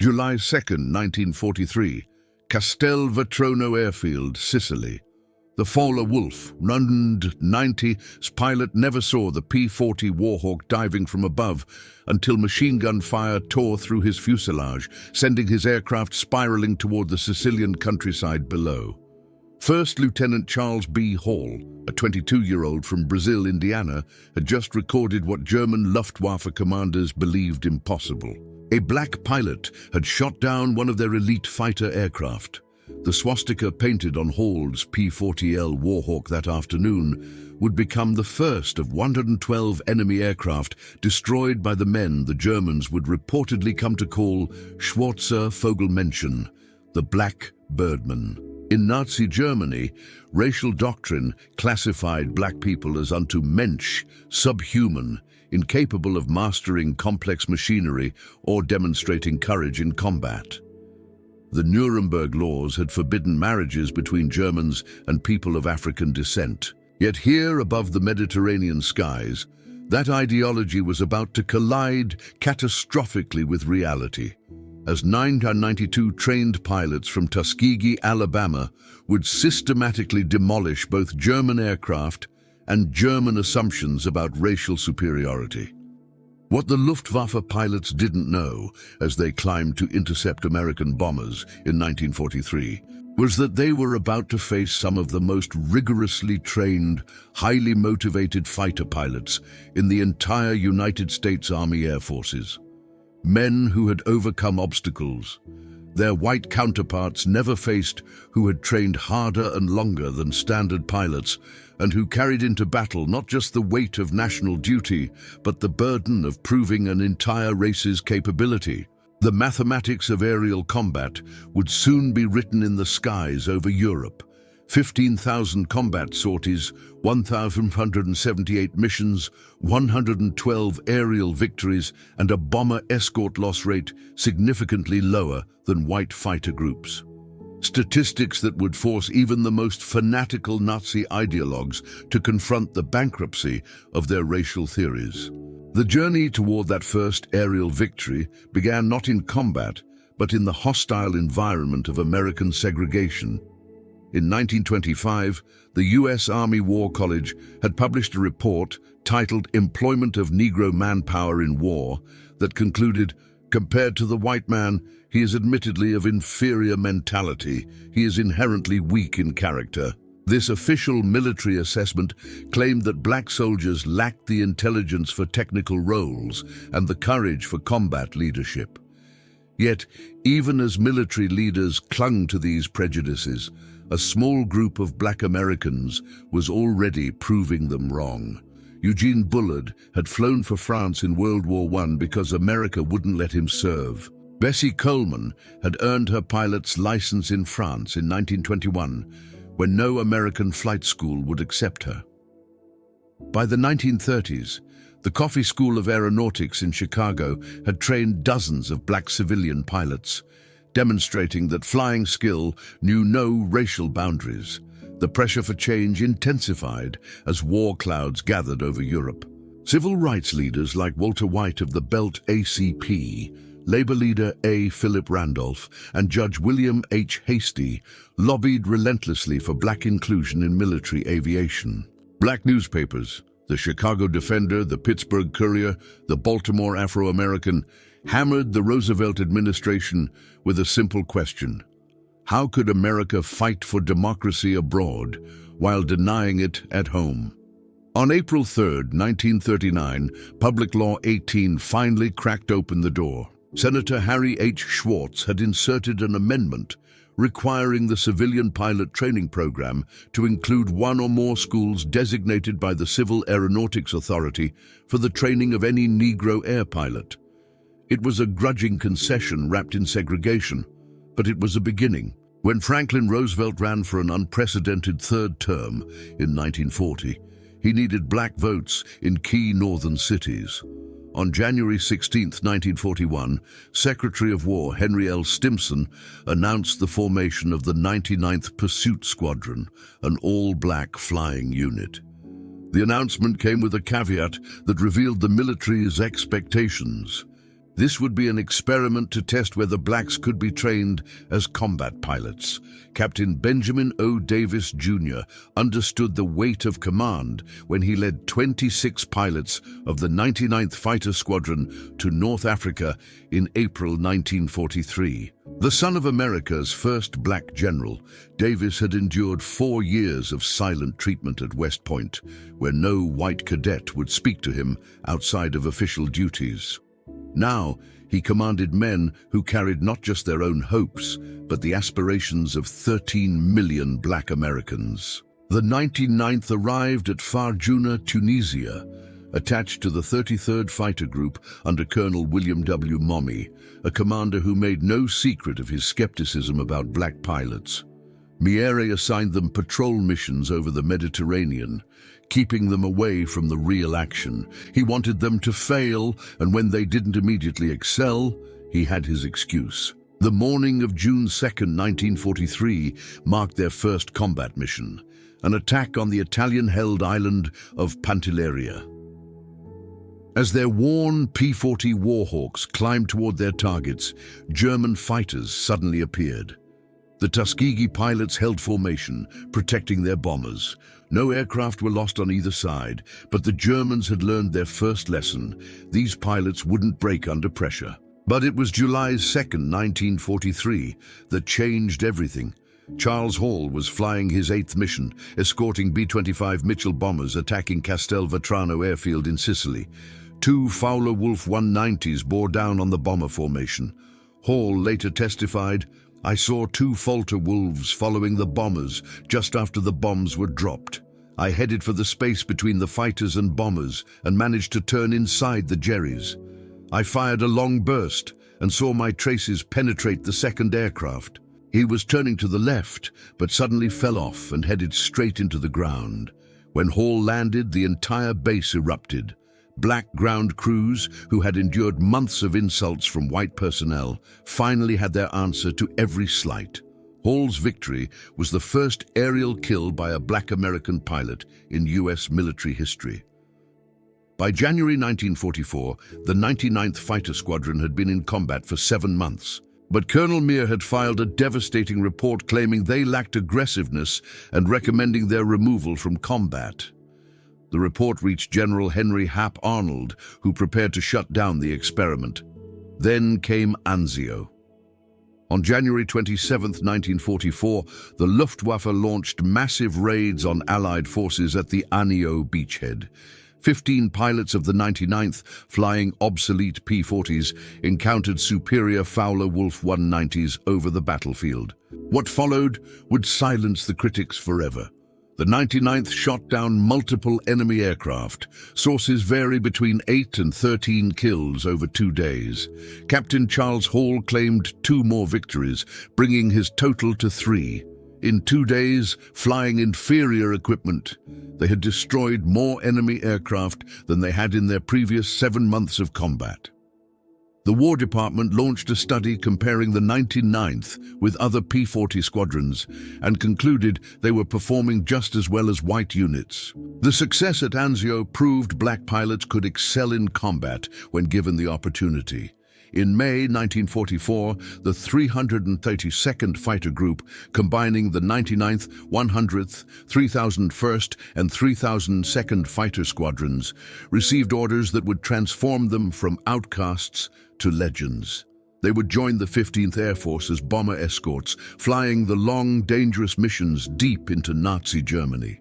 July 2, 1943, Castelvetrono Airfield, Sicily. The Faller Wolf, RUND-90's pilot never saw the P-40 Warhawk diving from above until machine gun fire tore through his fuselage, sending his aircraft spiraling toward the Sicilian countryside below. First Lieutenant Charles B. Hall, a 22-year-old from Brazil, Indiana, had just recorded what German Luftwaffe commanders believed impossible. A black pilot had shot down one of their elite fighter aircraft. The swastika painted on Hall's P-40L Warhawk that afternoon would become the first of 112 enemy aircraft destroyed by the men the Germans would reportedly come to call Schwarzer Vogelmenschen, the Black Birdmen. In Nazi Germany, racial doctrine classified black people as unto Mensch, subhuman, incapable of mastering complex machinery or demonstrating courage in combat. The Nuremberg laws had forbidden marriages between Germans and people of African descent. Yet here above the Mediterranean skies, that ideology was about to collide catastrophically with reality, as 992 trained pilots from Tuskegee, Alabama, would systematically demolish both German aircraft and German assumptions about racial superiority. What the Luftwaffe pilots didn't know as they climbed to intercept American bombers in 1943 was that they were about to face some of the most rigorously trained, highly motivated fighter pilots in the entire United States Army Air Forces. Men who had overcome obstacles, their white counterparts never faced, who had trained harder and longer than standard pilots, and who carried into battle not just the weight of national duty, but the burden of proving an entire race's capability. The mathematics of aerial combat would soon be written in the skies over Europe. 15,000 combat sorties, 1,178 missions, 112 aerial victories, and a bomber escort loss rate significantly lower than white fighter groups. Statistics that would force even the most fanatical Nazi ideologues to confront the bankruptcy of their racial theories. The journey toward that first aerial victory began not in combat, but in the hostile environment of American segregation. In 1925, the U.S. Army War College had published a report titled Employment of Negro Manpower in War that concluded, compared to the white man, he is admittedly of inferior mentality. He is inherently weak in character. This official military assessment claimed that black soldiers lacked the intelligence for technical roles and the courage for combat leadership. Yet, even as military leaders clung to these prejudices, a small group of black Americans was already proving them wrong. Eugene Bullard had flown for France in World War I because America wouldn't let him serve. Bessie Coleman had earned her pilot's license in France in 1921, when no American flight school would accept her. By the 1930s, the Coffey School of Aeronautics in Chicago had trained dozens of black civilian pilots, demonstrating that flying skill knew no racial boundaries. The pressure for change intensified as war clouds gathered over Europe. Civil rights leaders like Walter White of the Belt ACP, Labor leader A. Philip Randolph, and Judge William H. Hastie lobbied relentlessly for black inclusion in military aviation. Black newspapers, the Chicago Defender, the Pittsburgh Courier, the Baltimore Afro-American, hammered the Roosevelt administration with a simple question: how could America fight for democracy abroad while denying it at home? On April 3, 1939, Public Law 18 finally cracked open the door. Senator Harry H. Schwartz had inserted an amendment requiring the civilian pilot training program to include one or more schools designated by the Civil Aeronautics Authority for the training of any Negro air pilot. It was a grudging concession wrapped in segregation, but it was a beginning. When Franklin Roosevelt ran for an unprecedented third term in 1940, he needed black votes in key northern cities. On January 16, 1941, Secretary of War Henry L. Stimson announced the formation of the 99th Pursuit Squadron, an all-black flying unit. The announcement came with a caveat that revealed the military's expectations. This would be an experiment to test whether blacks could be trained as combat pilots. Captain Benjamin O. Davis, Jr. understood the weight of command when he led 26 pilots of the 99th Fighter Squadron to North Africa in April 1943. The son of America's first black general, Davis had endured 4 years of silent treatment at West Point, where no white cadet would speak to him outside of official duties. Now, he commanded men who carried not just their own hopes, but the aspirations of 13 million black Americans. The 99th arrived at Farjuna, Tunisia, attached to the 33rd Fighter Group under Colonel William W. Mommy, a commander who made no secret of his skepticism about black pilots. Miere assigned them patrol missions over the Mediterranean, keeping them away from the real action. He wanted them to fail, and when they didn't immediately excel, he had his excuse. The morning of June 2, 1943, marked their first combat mission, an attack on the Italian-held island of Pantelleria. As their worn P-40 Warhawks climbed toward their targets, German fighters suddenly appeared. The Tuskegee pilots held formation, protecting their bombers. No aircraft were lost on either side, but the Germans had learned their first lesson. These pilots wouldn't break under pressure. But it was July 2, 1943, that changed everything. Charles Hall was flying his 8th mission, escorting B-25 Mitchell bombers attacking Castelvetrano airfield in Sicily. 2 Fowler-Wolf 190s bore down on the bomber formation. Hall later testified, "I saw 2 Falter Wolves following the bombers just after the bombs were dropped. I headed for the space between the fighters and bombers and managed to turn inside the Jerrys. I fired a long burst and saw my traces penetrate the second aircraft. He was turning to the left, but suddenly fell off and headed straight into the ground. When Hall landed, the entire base erupted. Black ground crews, who had endured months of insults from white personnel, finally had their answer to every slight. Hall's victory was the first aerial kill by a black American pilot in U.S. military history. By January 1944, the 99th Fighter Squadron had been in combat for 7 months. But Colonel Meare had filed a devastating report claiming they lacked aggressiveness and recommending their removal from combat. The report reached General Henry Hap Arnold, who prepared to shut down the experiment. Then came Anzio. On January 27, 1944, the Luftwaffe launched massive raids on Allied forces at the Anio beachhead. 15 pilots of the 99th, flying obsolete P-40s, encountered superior Fowler-Wolf 190s over the battlefield. What followed would silence the critics forever. The 99th shot down multiple enemy aircraft. Sources vary between 8 and 13 kills over 2 days. Captain Charles Hall claimed 2 more victories, bringing his total to 3. In 2 days, flying inferior equipment, they had destroyed more enemy aircraft than they had in their previous 7 months of combat. The War Department launched a study comparing the 99th with other P-40 squadrons and concluded they were performing just as well as white units. The success at Anzio proved black pilots could excel in combat when given the opportunity. In May 1944, the 332nd Fighter Group, combining the 99th, 100th, 3001st, and 3002nd Fighter Squadrons, received orders that would transform them from outcasts to legends. They would join the 15th Air Force as bomber escorts, flying the long, dangerous missions deep into Nazi Germany.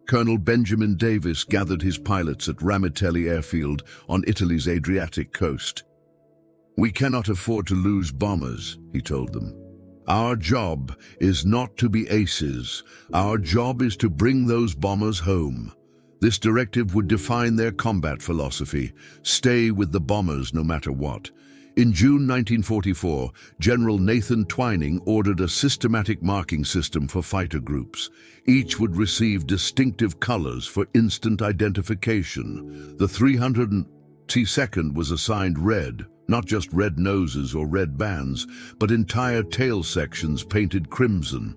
Colonel Benjamin Davis gathered his pilots at Ramitelli Airfield on Italy's Adriatic coast. "We cannot afford to lose bombers," he told them. "Our job is not to be aces. Our job is to bring those bombers home." This directive would define their combat philosophy: stay with the bombers no matter what. In June 1944, General Nathan Twining ordered a systematic marking system for fighter groups. Each would receive distinctive colors for instant identification. The 302nd was assigned red, not just red noses or red bands, but entire tail sections painted crimson.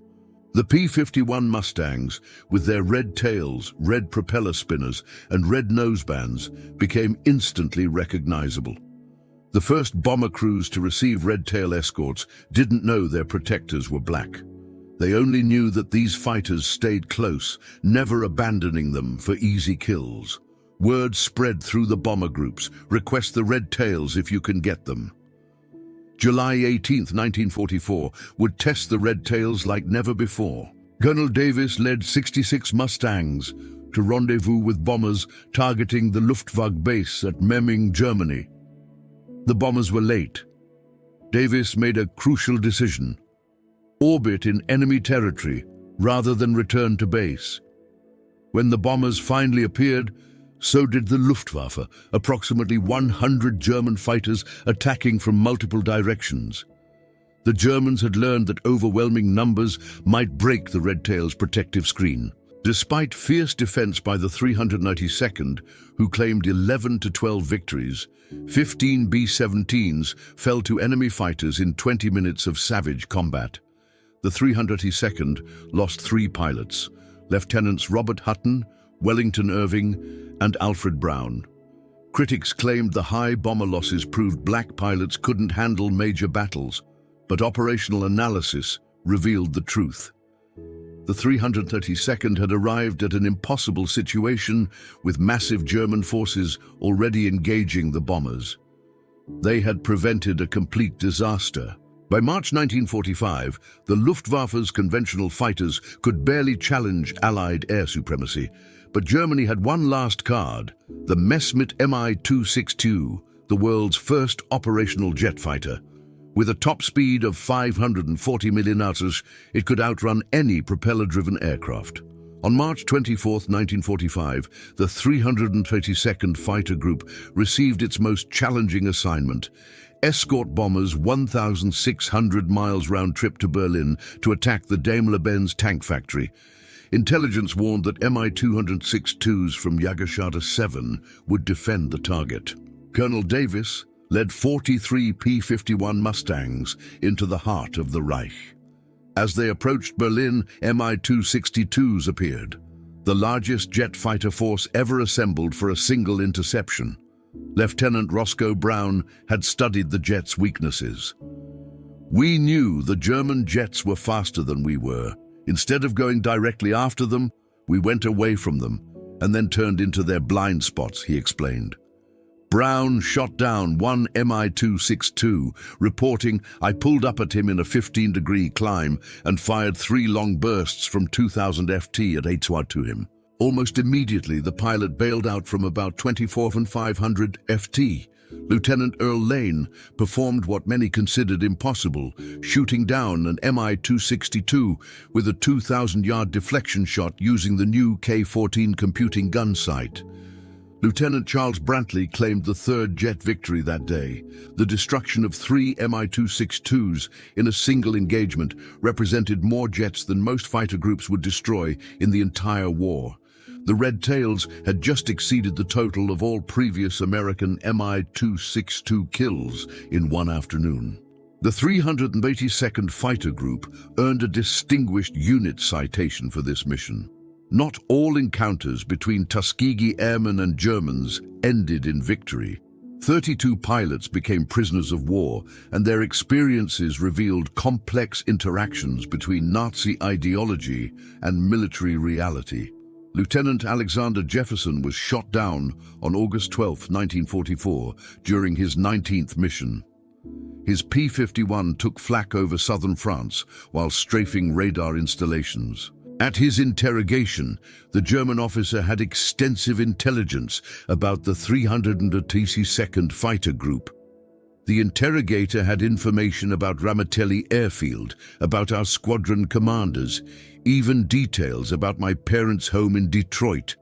The P-51 Mustangs, with their red tails, red propeller spinners, and red nosebands, became instantly recognizable. The first bomber crews to receive red tail escorts didn't know their protectors were black. They only knew that these fighters stayed close, never abandoning them for easy kills. Word spread through the bomber groups, request the red tails if you can get them. July 18, 1944, would test the red tails like never before. Colonel Davis led 66 Mustangs to rendezvous with bombers targeting the Luftwaffe base at Memming, Germany. The bombers were late. Davis made a crucial decision: orbit in enemy territory rather than return to base. When the bombers finally appeared, so did the Luftwaffe, approximately 100 German fighters attacking from multiple directions. The Germans had learned that overwhelming numbers might break the Red Tail's protective screen. Despite fierce defense by the 392nd, who claimed 11 to 12 victories, 15 B-17s fell to enemy fighters in 20 minutes of savage combat. The 392nd lost 3 pilots, Lieutenants Robert Hutton, Wellington Irving, and Alfred Brown. Critics claimed the high bomber losses proved black pilots couldn't handle major battles, but operational analysis revealed the truth. The 332nd had arrived at an impossible situation with massive German forces already engaging the bombers. They had prevented a complete disaster. By March 1945, the Luftwaffe's conventional fighters could barely challenge Allied air supremacy, but Germany had one last card: the Messerschmitt Mi-262, the world's first operational jet fighter. With a top speed of 540 mph, it could outrun any propeller-driven aircraft. On March 24, 1945, the 332nd Fighter Group received its most challenging assignment: escort bombers 1,600 miles round trip to Berlin to attack the Daimler-Benz tank factory. Intelligence warned that Mi-262s from Jägerschade 7 would defend the target. Colonel Davis led 43 P-51 Mustangs into the heart of the Reich. As they approached Berlin, Mi-262s appeared, the largest jet fighter force ever assembled for a single interception. Lieutenant Roscoe Brown had studied the jets' weaknesses. "We knew the German jets were faster than we were. Instead of going directly after them, we went away from them and then turned into their blind spots," he explained. Brown shot down one Mi-262, reporting, "I pulled up at him in a 15-degree climb and fired 3 long bursts from 2,000 FT at Eitzwart to him. Almost immediately, the pilot bailed out from about 24,500 FT. Lieutenant Earl Lane performed what many considered impossible, shooting down an Mi-262 with a 2,000-yard deflection shot using the new K-14 computing gun sight." Lieutenant Charles Brantley claimed the third jet victory that day. The destruction of 3 Mi-262s in a single engagement represented more jets than most fighter groups would destroy in the entire war. The Red Tails had just exceeded the total of all previous American Mi-262 kills in one afternoon. The 382nd Fighter Group earned a Distinguished Unit citation for this mission. Not all encounters between Tuskegee Airmen and Germans ended in victory. 32 pilots became prisoners of war, and their experiences revealed complex interactions between Nazi ideology and military reality. Lieutenant Alexander Jefferson was shot down on August 12, 1944, during his 19th mission. His P-51 took flak over southern France while strafing radar installations. At his interrogation, the German officer had extensive intelligence about the 382nd Fighter Group. The interrogator had information about Ramitelli Airfield, about our squadron commanders, even details about my parents' home in Detroit,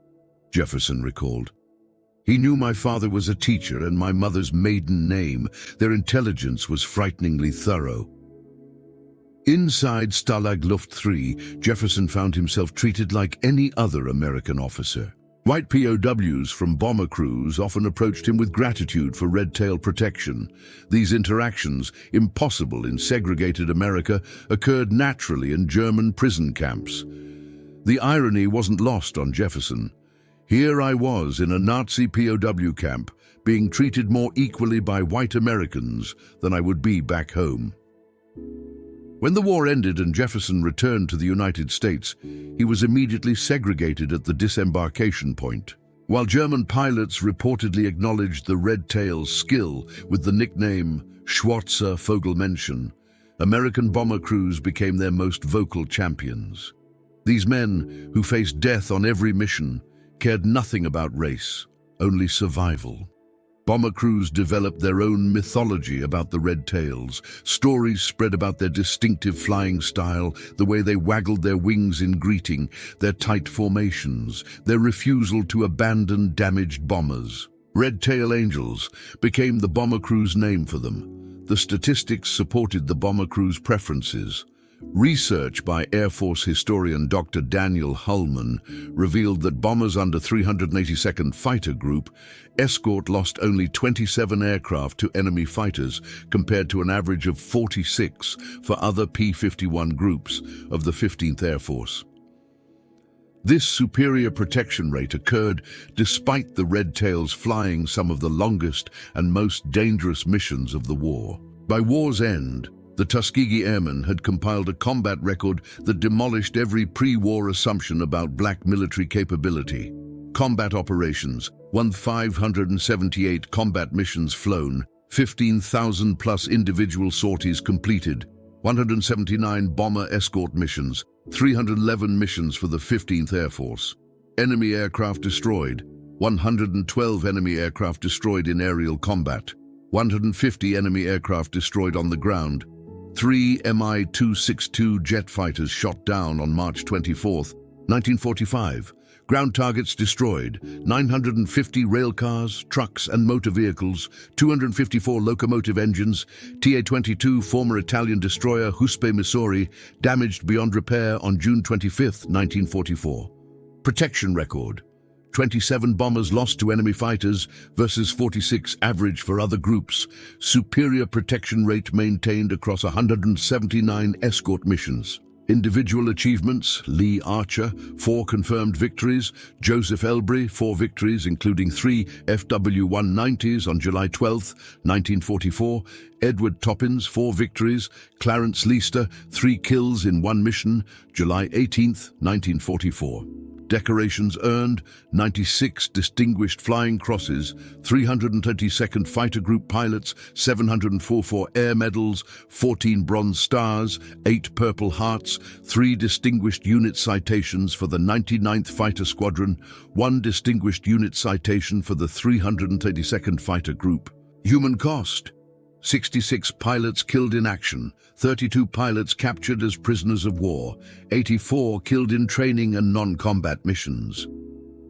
Jefferson recalled. He knew my father was a teacher and my mother's maiden name. Their intelligence was frighteningly thorough. Inside Stalag Luft 3, Jefferson found himself treated like any other American officer. White POWs from bomber crews often approached him with gratitude for red tail protection. These interactions, impossible in segregated America, occurred naturally in German prison camps. The irony wasn't lost on Jefferson. Here I was in a Nazi POW camp, being treated more equally by white Americans than I would be back home. When the war ended and Jefferson returned to the United States, he was immediately segregated at the disembarkation point. While German pilots reportedly acknowledged the Red Tail's skill with the nickname Schwarzer Vogelmenschen, American bomber crews became their most vocal champions. These men, who faced death on every mission, cared nothing about race, only survival. Bomber crews developed their own mythology about the Red Tails. Stories spread about their distinctive flying style, the way they waggled their wings in greeting, their tight formations, their refusal to abandon damaged bombers. Red Tail Angels became the bomber crew's name for them. The statistics supported the bomber crew's preferences. Research by Air Force historian Dr. Daniel Hullman revealed that bombers under 382nd Fighter Group escort lost only 27 aircraft to enemy fighters compared to an average of 46 for other P-51 groups of the 15th Air Force. This superior protection rate occurred despite the Red Tails flying some of the longest and most dangerous missions of the war. By war's end, the Tuskegee Airmen had compiled a combat record that demolished every pre-war assumption about black military capability. Combat operations: 1,578 combat missions flown, 15,000+ individual sorties completed, 179 bomber escort missions, 311 missions for the 15th Air Force. Enemy aircraft destroyed: 112 enemy aircraft destroyed in aerial combat, 150 enemy aircraft destroyed on the ground, 3 Mi-262 jet fighters shot down on March 24, 1945. Ground targets destroyed: 950 rail cars, trucks and motor vehicles, 254 locomotive engines. TA-22 former Italian destroyer Huspe, Missouri, damaged beyond repair on June 25, 1944. Protection record: 27 bombers lost to enemy fighters versus 46 average for other groups. Superior protection rate maintained across 179 escort missions. Individual achievements: Lee Archer, 4 confirmed victories; Joseph Elbry, 4 victories, including 3 FW-190s on July 12, 1944; Edward Toppins, 4 victories; Clarence Leicester, 3 kills in 1 mission, July 18, 1944. Decorations earned: 96 Distinguished Flying Crosses, 322nd Fighter Group pilots, 744 Air Medals, 14 Bronze Stars, 8 Purple Hearts, 3 Distinguished Unit Citations for the 99th Fighter Squadron, 1 Distinguished Unit Citation for the 332nd Fighter Group. Human cost: 66 pilots killed in action, 32 pilots captured as prisoners of war, 84 killed in training and non-combat missions.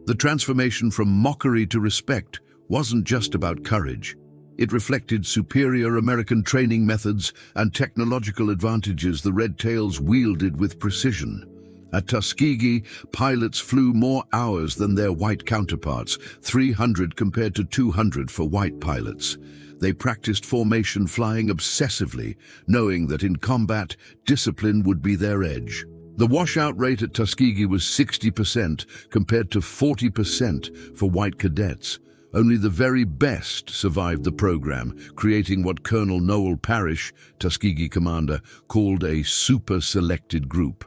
The transformation from mockery to respect wasn't just about courage. It reflected superior American training methods and technological advantages the Red Tails wielded with precision. At Tuskegee, pilots flew more hours than their white counterparts, 300 compared to 200 for white pilots. They practiced formation flying obsessively, knowing that in combat, discipline would be their edge. The washout rate at Tuskegee was 60% compared to 40% for white cadets. Only the very best survived the program, creating what Colonel Noel Parrish, Tuskegee commander, called a super-selected group.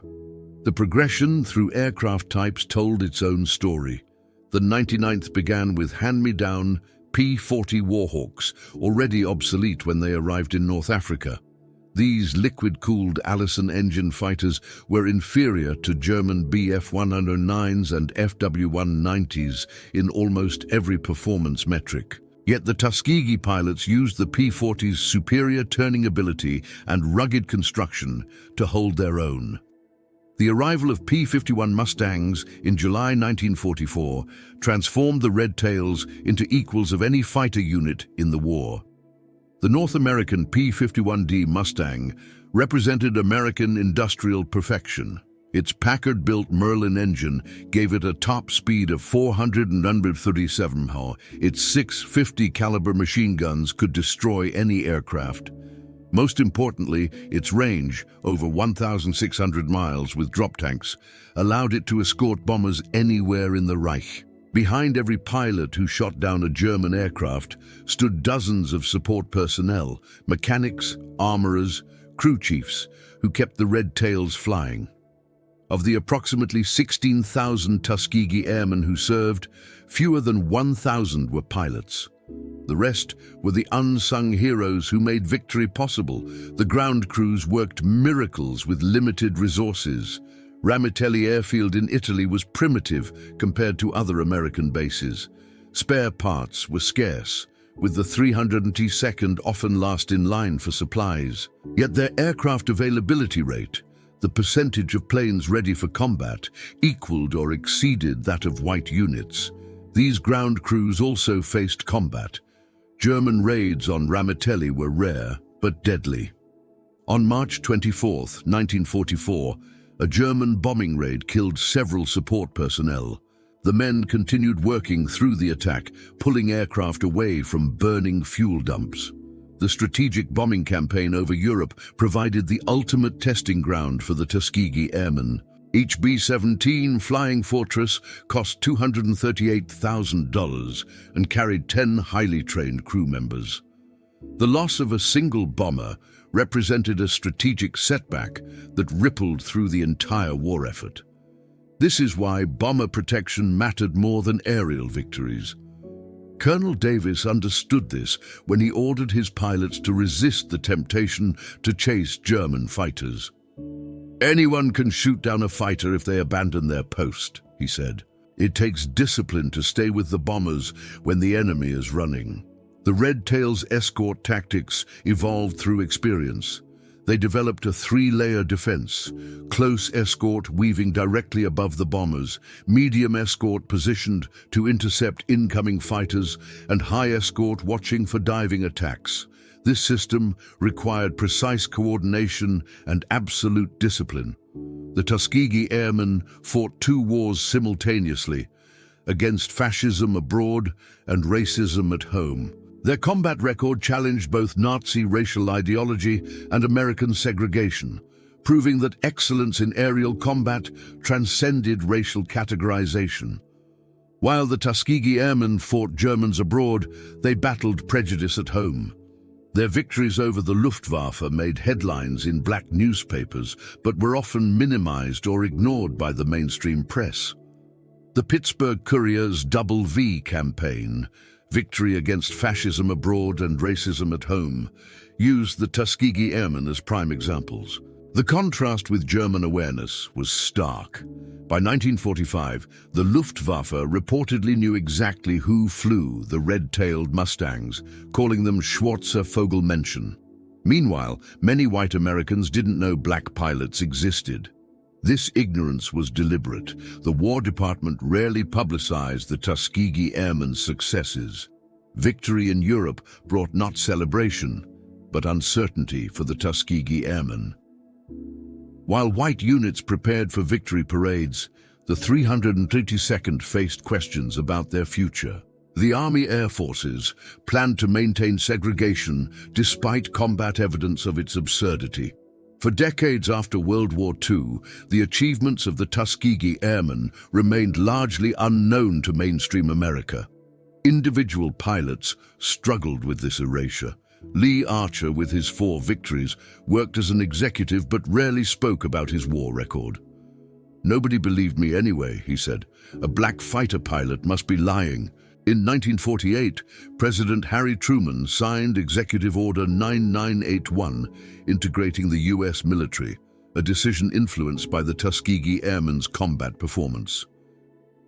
The progression through aircraft types told its own story. The 99th began with hand-me-down P-40 Warhawks, already obsolete when they arrived in North Africa. These liquid-cooled Allison engine fighters were inferior to German Bf-109s and FW-190s in almost every performance metric. Yet the Tuskegee pilots used the P-40's superior turning ability and rugged construction to hold their own. The arrival of P-51 Mustangs in July 1944 transformed the Red Tails into equals of any fighter unit in the war. The North American P-51D Mustang represented American industrial perfection. Its Packard-built Merlin engine gave it a top speed of 437 mph. Its 650 caliber machine guns could destroy any aircraft. Most importantly, its range, over 1,600 miles with drop tanks, allowed it to escort bombers anywhere in the Reich. Behind every pilot who shot down a German aircraft stood dozens of support personnel, mechanics, armorers, crew chiefs, who kept the red tails flying. Of the approximately 16,000 Tuskegee Airmen who served, fewer than 1,000 were pilots. The rest were the unsung heroes who made victory possible. The ground crews worked miracles with limited resources. Ramitelli Airfield in Italy was primitive compared to other American bases. Spare parts were scarce, with the 302nd often last in line for supplies. Yet their aircraft availability rate, the percentage of planes ready for combat, equaled or exceeded that of white units. These ground crews also faced combat. German raids on Ramitelli were rare, but deadly. On March 24, 1944, a German bombing raid killed several support personnel. The men continued working through the attack, pulling aircraft away from burning fuel dumps. The strategic bombing campaign over Europe provided the ultimate testing ground for the Tuskegee Airmen. Each B-17 Flying Fortress cost $238,000 and carried 10 highly trained crew members. The loss of a single bomber represented a strategic setback that rippled through the entire war effort. This is why bomber protection mattered more than aerial victories. Colonel Davis understood this when he ordered his pilots to resist the temptation to chase German fighters. "Anyone can shoot down a fighter if they abandon their post," he said. "It takes discipline to stay with the bombers when the enemy is running." The Red Tails' escort tactics evolved through experience. They developed a three-layer defense: close escort weaving directly above the bombers, medium escort positioned to intercept incoming fighters, and high escort watching for diving attacks. This system required precise coordination and absolute discipline. The Tuskegee Airmen fought two wars simultaneously, against fascism abroad and racism at home. Their combat record challenged both Nazi racial ideology and American segregation, proving that excellence in aerial combat transcended racial categorization. While the Tuskegee Airmen fought Germans abroad, they battled prejudice at home. Their victories over the Luftwaffe made headlines in black newspapers, but were often minimized or ignored by the mainstream press. The Pittsburgh Courier's WWII campaign, Victory Against Fascism Abroad and Racism at Home, used the Tuskegee Airmen as prime examples. The contrast with German awareness was stark. By 1945, the Luftwaffe reportedly knew exactly who flew the red-tailed Mustangs, calling them Schwarze Vogelmenschen. Meanwhile, many white Americans didn't know black pilots existed. This ignorance was deliberate. The War Department rarely publicized the Tuskegee Airmen's successes. Victory in Europe brought not celebration, but uncertainty for the Tuskegee Airmen. While white units prepared for victory parades, the 332nd faced questions about their future. The Army Air Forces planned to maintain segregation despite combat evidence of its absurdity. For decades after World War II, the achievements of the Tuskegee Airmen remained largely unknown to mainstream America. Individual pilots struggled with this erasure. Lee Archer, with his 4 victories, worked as an executive but rarely spoke about his war record. "Nobody believed me anyway," he said. "A black fighter pilot must be lying." In 1948, President Harry Truman signed Executive Order 9981, integrating the U.S. military, a decision influenced by the Tuskegee Airmen's combat performance.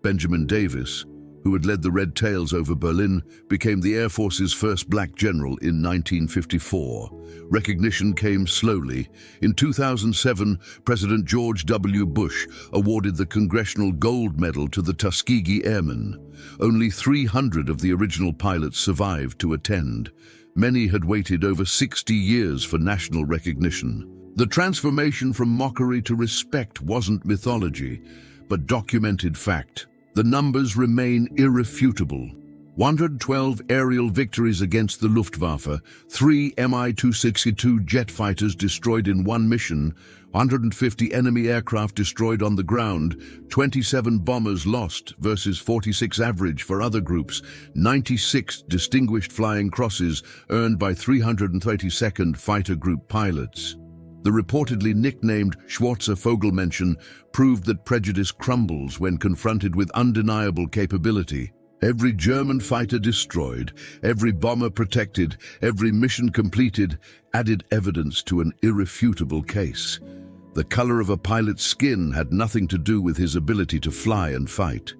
Benjamin Davis, who had led the Red Tails over Berlin, became the Air Force's first black general in 1954. Recognition came slowly. In 2007, President George W. Bush awarded the Congressional Gold Medal to the Tuskegee Airmen. Only 300 of the original pilots survived to attend. Many had waited over 60 years for national recognition. The transformation from mockery to respect wasn't mythology, but documented fact. The numbers remain irrefutable. 112 aerial victories against the Luftwaffe, 3 Mi-262 jet fighters destroyed in one mission, 150 enemy aircraft destroyed on the ground, 27 bombers lost versus 46 average for other groups, 96 distinguished flying crosses earned by 332nd Fighter Group pilots. The reportedly nicknamed Schwarzer Vogelmenschen proved that prejudice crumbles when confronted with undeniable capability. Every German fighter destroyed, every bomber protected, every mission completed added evidence to an irrefutable case. The color of a pilot's skin had nothing to do with his ability to fly and fight.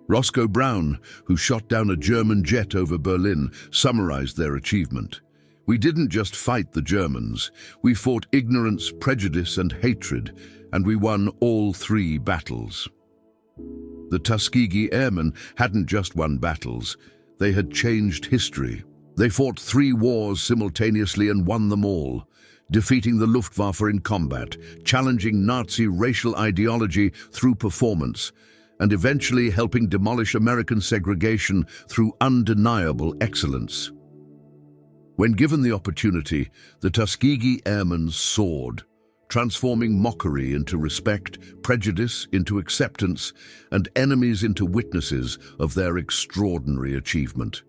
Roscoe Brown, who shot down a German jet over Berlin, summarized their achievement. "We didn't just fight the Germans. We fought ignorance, prejudice, and hatred, and we won all 3 battles." The Tuskegee Airmen hadn't just won battles, they had changed history. They fought 3 wars simultaneously and won them all, defeating the Luftwaffe in combat, challenging Nazi racial ideology through performance, and eventually helping demolish American segregation through undeniable excellence. When given the opportunity, the Tuskegee Airmen soared, transforming mockery into respect, prejudice into acceptance, and enemies into witnesses of their extraordinary achievement.